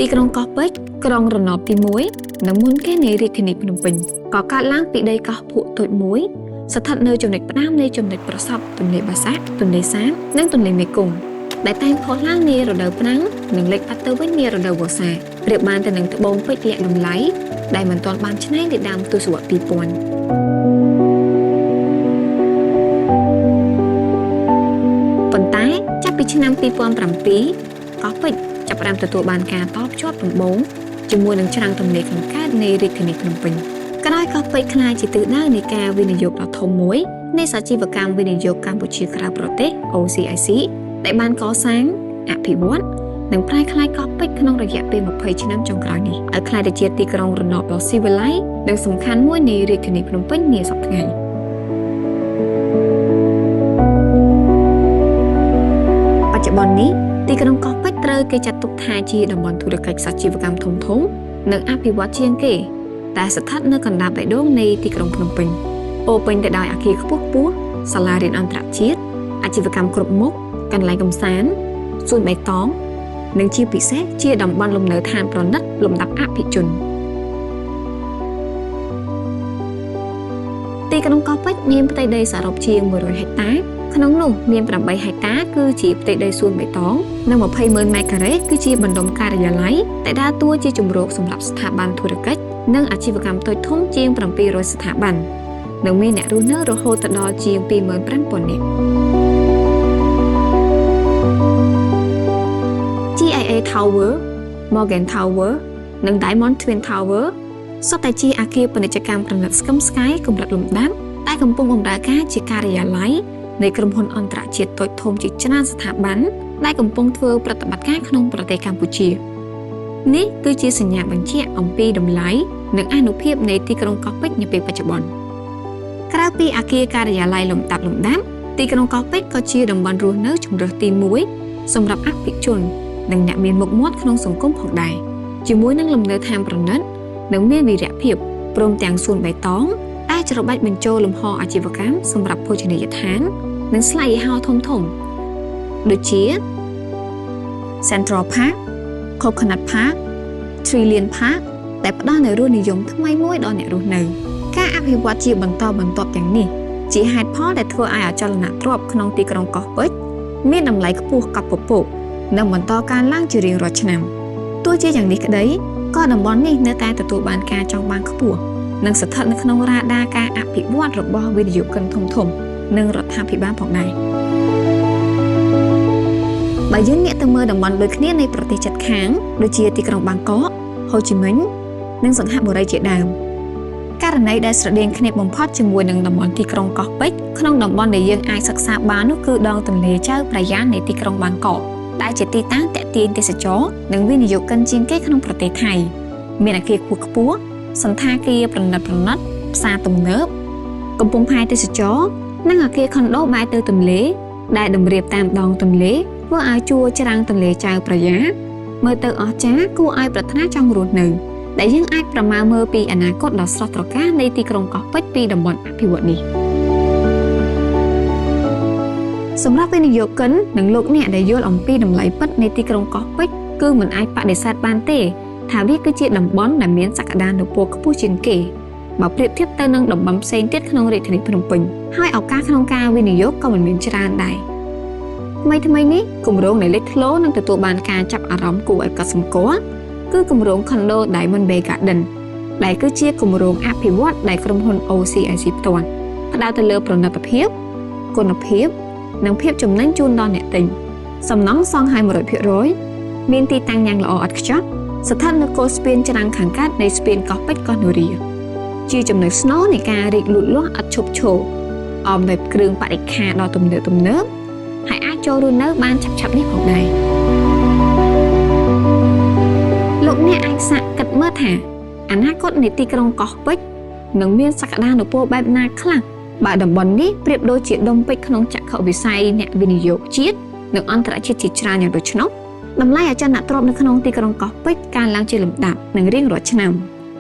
ទីក្រុងកោះពេជ្រក្រុងរណបទី1នៅមុនគេនៃរាជធានីភ្នំពេញក៏កើតឡើងពីដីកោះភក់តូចមួយស្ថិតនៅចំណុចផ្ដើមនៃចំណុចប្រសពទន្លេបាសាក់ទន្លេសាបនិងទន្លេមេគង្គដែលតែងផុសឡើងនារដូវប្រាំងនិងលេចបាត់ទៅវិញនារដូវវស្សាប្រៀបបានទៅនឹងត្បូងពេជ្រលាក់លំឡៃដែលមិនទាន់បានច្នៃនៅដើមទសវត្សរ៍ 2000 ប៉ុន្តែចាប់ពីឆ្នាំ 2007 កោះពេជ្រចាប់ផ្ដើមទទួលបានការតភ្ជាប់ដំបូងជាមួយនឹងច្រាំងទន្លេខាងកើតនៃរាជធានីភ្នំពេញក្រោយកោះពេជ្រក្លាយជាទិសដៅនៃការវិនិយោគដ៏ធំមួយនៃសាជីវកម្មវិនិយោគកម្ពុជាក្រៅប្រទេស OCIC ដែលបានកសាងអភិវឌ្ឍនិងប្រែក្លាយកោះពេជ្រក្នុងរយៈពេល 20 ឆ្នាំចុងក្រោយនេះឲ្យក្លាយទៅជាទីក្រុងរណបដ៏ស៊ីវិល័យនិងសំខាន់មួយនៃរាជធានីភ្នំពេញនាសប្តាហ៍ថ្ងៃបច្ចុប្បន្ននេះទីក្រុងកោះពេជ្រត្រូវគេចាត់ទុកថាជាតំបន់ធុរកិច្ចសាជីវកម្មធំៗនិងអភិវឌ្ឍជាងគេដែលស្ថិតនៅកណ្ដាលបេះដូងនៃទីក្រុងភ្នំពេញពោរពេញទៅដោយអគារខ្ពស់ៗសាលារៀនអន្តរជាតិអាជីវកម្មគ្រប់មុខកន្លែងកម្សាន្តសួនបៃតងនិងជាពិសេសជាតំបន់លំនៅឋានប្រណិតលំដាប់អភិជនទីក្រុងកោះពេជ្រមានផ្ទៃដីសរុបជាង 100 ហិកតាក្នុងនោះមាន 8 ហិកតាគឺជាផ្ទៃដីសួនបៃតងនិង 20,000 ម៉ែត្រការ៉េគឺជាបណ្ដុំការិយាល័យដែលដើរតួជាជម្រកសម្រាប់ស្ថាប័នធុរកិច្ចនិងអាជីវកម្មតូចធំជាង 700 ស្ថាប័ននិងមានអ្នករស់នៅរហូតដល់ជាង 25,000 នាក់ GIA Tower, Morgan Tower និង Diamond Twin Tower សុទ្ធតែជាអគារពាណិជ្ជកម្មប្រណិតស្កឹមស្កៃកម្រិតលំដាប់ដែលកំពុងបម្រើការជាការិយាល័យនៃក្រុមហ៊ុនអន្តរជាតិតូចធំជាច្រើនស្ថាប័នដែលកំពុងធ្វើប្រតិបត្តិការក្នុងប្រទេសកម្ពុជានេះគឺជាសញ្ញាបញ្ជាក់អំពីតម្លៃនិងអានុភាពនៃទីក្រុងកោះពេជ្រនាពេលបច្ចុប្បន្នក្រៅពីអគារការិយាល័យលំដាប់ទីក្រុងកោះពេជ្រក៏ជាតំបន់រស់នៅជម្រើសទី1សម្រាប់អភិជននិងអ្នកមានមុខមាត់ក្នុងសង្គមផងដែរជាមួយនឹងលំនៅឋានប្រណិតនិងមានវីរៈភាពព្រមទាំងសួនបៃតងដែលច្របាច់បញ្ចូលលំហអាជីវកម្មសម្រាប់ភោជនីយដ្ឋាននិងស្លាកយីហោធំៗដូចជា Central Park, Coconut Park, Trillium Park ដែលផ្ដល់នូវរសនិយមថ្មីមួយដល់អ្នករស់នៅការអភិវឌ្ឍជាបន្តបន្ទាប់ទាំងនេះជាហេតុផលដែលធ្វើឲ្យអចលនទ្រព្យក្នុងទីក្រុងកោះពេជ្រមានតម្លៃខ្ពស់កប់ពពកនិងបន្តកើនឡើងជារៀងរាល់ឆ្នាំទោះជាយ៉ាងនេះក្តីក៏តំបន់នេះនៅតែទទួលបានការចង់បានខ្ពស់និងស្ថិតនៅក្នុងរ៉ាដាការអភិវឌ្ឍរបស់វិនិយោគិនធំៗនិងរដ្ឋាភិបាលផងដែរបើយើងងាកទៅមើលតំបន់ដូចគ្នានៃប្រទេសជិតខាងដូចជាទីក្រុងបាងកក ហូជីមិញនិងសង្ហបុរីជាដើមករណីដែលស្រដៀងគ្នាបំផុតជាមួយនឹងតំបន់ទីក្រុងកោះពេជ្រក្នុងតំបន់ដែលយើងអាចសិក្សាបាននោះគឺដងទន្លេចៅប្រយ៉ានៃទីក្រុងបាងកកដែលជាទីតាំងទាក់ទាញទេសចរនិងវិនិយោគិនជាងគេក្នុងប្រទេសថៃមានអគារខ្ពស់ៗសន្តាគារប្រណិតផ្សារទំនើបកំពង់ផែទេសចរនិងអគារខុនដូបែរទៅទន្លេដែលតម្រៀបតាមដងទន្លេធ្វើឲ្យជួរច្រាំងទន្លេចៅប្រយ៉ាមើលទៅអស្ចារ្យគួរឲ្យប្រាថ្នាចង់រស់នៅដែលយើងអាចប្រមាណមើលពីអនាគតដ៏ស្រស់ត្រកាលនៃទីក្រុងកោះពេជ្រពីតំបន់អភិវឌ្ឍនេះសម្រាប់វិនិយោគិននិងលោកអ្នកដែលយល់អំពីតម្លៃពិតនៃទីក្រុងកោះពេជ្រគឺមិនអាចបដិសេធបានទេថាវាគឺជាតំបន់ដែលមានសក្តានុពលខ្ពស់ជាងគេបើប្រៀបធៀបទៅនឹងតំបន់ផ្សេងទៀតក្នុងរាជធានីភ្នំពេញហើយឱកាសក្នុងការវិនិយោគក៏មិនមានច្រើនដែរថ្មីនេះគម្រោងនៃលេចធ្លោនឹងទទួលបានការចាប់អារម្មណ៍គួរឲ្យកត់សម្គាល់គឺគម្រោង Condo Diamond Bay Garden ដែលគឺជាគម្រោងអភិវឌ្ឍដែលក្រុមហ៊ុន OCIC ផ្ទាល់ផ្ដោតទៅលើប្រណិតភាពគុណភាពនិងភាពចំណេញជូនដល់អ្នកទិញសំណង់សង់ឲ្យ 100% មានទីតាំងយ៉ាងល្អឥតខ្ចោះស្ថិតនៅគល់ស្ពានច្រាំងខាងកើតនៃស្ពានកោះពេជ្រកោះនរាជាចំណុចស្នូលនៃការរីកលូតលាស់ឥតឈប់ឈរអមដោយគ្រឿងបរិក្ខារដ៏ទំនើបហើយអាចចូលរស់នៅបានឆាប់ៗនេះផងដែរលោកអ្នកអាចសាកគិតមើលថាអនាគតនៃទីក្រុងកោះពេជ្រនឹងមានសក្តានុពលបែបណាខ្លះបើតំបន់នេះប្រៀបដូចជាដុំពេជ្រក្នុងចក្ខុវិស័យអ្នកវិនិយោគជាតិនិងអន្តរជាតិជាច្រើនយ៉ាងដូច្នោះតម្លៃអចលនទ្រព្យនៅក្នុងទីក្រុងកោះពេជ្រកើនឡើងជាលំដាប់និងរៀងរាល់ឆ្នាំ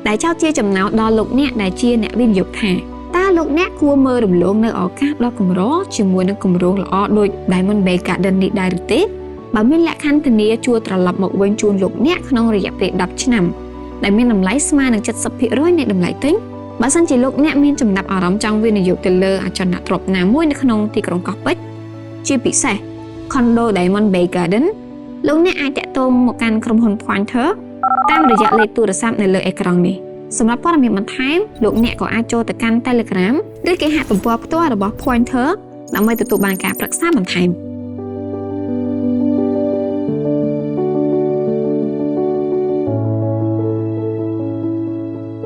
ដែលចោទជាចំណោទដល់លោកអ្នកដែលជាអ្នកវិនិយោគថាតើលោកអ្នកគួរមើលរំលងនៅឱកាសដ៏កម្រជាមួយនឹងគម្រោងល្អដូច Diamond Bay Garden នេះដែរឬទេ បើមានលក្ខខណ្ឌធានាជួលត្រឡប់មកវិញជូនលោកអ្នកក្នុងរយៈពេល10ឆ្នាំដែលមានតម្លៃស្មើនឹង 70% នៃតម្លៃទិញបើសិនជាលោកអ្នកមានចំណាប់អារម្មណ៍ចង់វិនិយោគទៅលើអចលនទ្រព្យណាមួយនៅក្នុងទីក្រុងកោះពេជ្រជាពិសេស Condo Diamond Bay Garden លោកអ្នកអាចតាក់ទងមកកាន់ក្រុមហ៊ុន Pointer តាមរយៈលេខទូរស័ព្ទនៅលើអេក្រង់នេះសម្រាប់ព័ត៌មានបន្ថែមលោកអ្នកក៏អាចចូលទៅកាន់ Telegram ឬគេហទំព័រផ្ទាល់របស់ Pointer ដើម្បីទទួលបានការប្រឹក្សាបន្ថែម